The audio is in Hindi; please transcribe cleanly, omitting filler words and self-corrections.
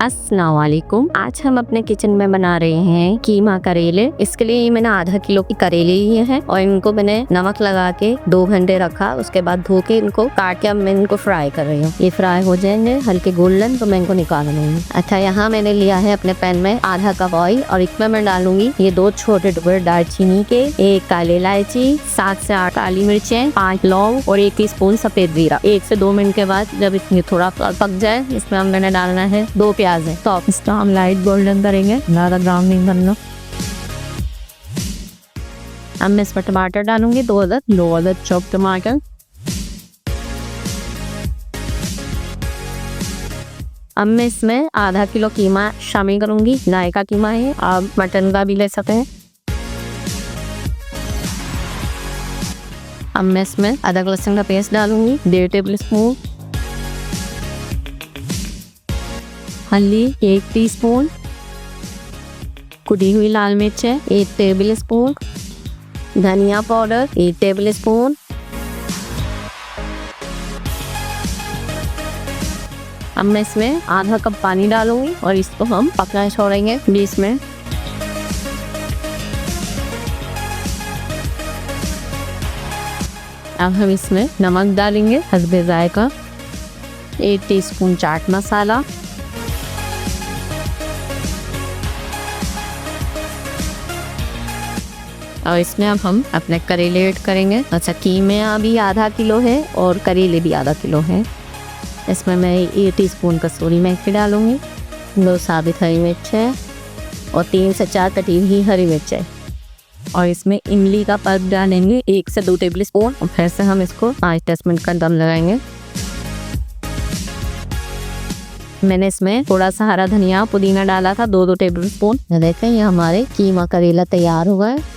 अस्सलाम वालेकुम। आज हम अपने किचन में बना रहे हैं कीमा करेले। इसके लिए ये मैंने आधा किलो की करेले लिए हैं और इनको मैंने नमक लगा के 2 घंटे रखा। उसके बाद धो के इनको काट के अब मैं इनको फ्राई कर रही हूँ। ये फ्राई हो जाएंगे हल्के गोल्डन तो मैं इनको निकाल लूंगी। अच्छा, यहाँ मैंने लिया है अपने पैन में आधा कप ऑयल और इसमें मैं डालूंगी ये 2 छोटे टुकड़े दालचीनी के, 1 काली इलायची, 7 से 8 काली मिर्चें, 5 लौंग और 1 टीस्पून सफेद जीरा। 1 से 2 मिनट के बाद जब इसमें थोड़ा पक जाए इसमें हम मैंने डालना है 2 प्याज है। तो इसको हम लाइट गोल्डन करेंगे, ज़्यादा ब्राउन नहीं करना। अब मैं इसमें टमाटर डालूंगी, 2 अदद चॉप टमाटर। अब मैं इसमें आधा किलो कीमा शामिल करूंगी। गाय का कीमा है, आप मटन का भी ले सकते हैं। अब मैं इसमें अदरक लहसुन का पेस्ट डालूंगी, 1.5 टेबल स्पून। हल्दी 1 टीस्पून, कुटी हुई लाल मिर्च 1 टेबल स्पून, धनिया पाउडर 1 टेबल स्पून। अब मैं इसमें आधा कप पानी डालूंगी और इसको हम पकना छोड़ेंगे 20 मिनट। अब हम इसमें नमक डालेंगे हस्बे जायका, 1 टीस्पून चाट मसाला, और इसमें अब हम अपने करेले ऐड करेंगे। अच्छा, कीमे अभी आधा किलो है और करेले भी आधा किलो है। इसमें मैं 1 टीस्पून कसूरी मेथी डालूंगी, 2 साबित हरी मिर्च है और 3 से 4 कटी हुई हरी मिर्च है। और इसमें इमली का पल्प डालेंगे 1 से 2 टेबल स्पून और फिर से हम इसको 5-10 मिनट का दम लगाएंगे। मैंने इसमें थोड़ा सा हरा धनिया पुदीना डाला था, 2-2 टेबल स्पून। देखें ये हमारे कीमा करेला तैयार हुआ है।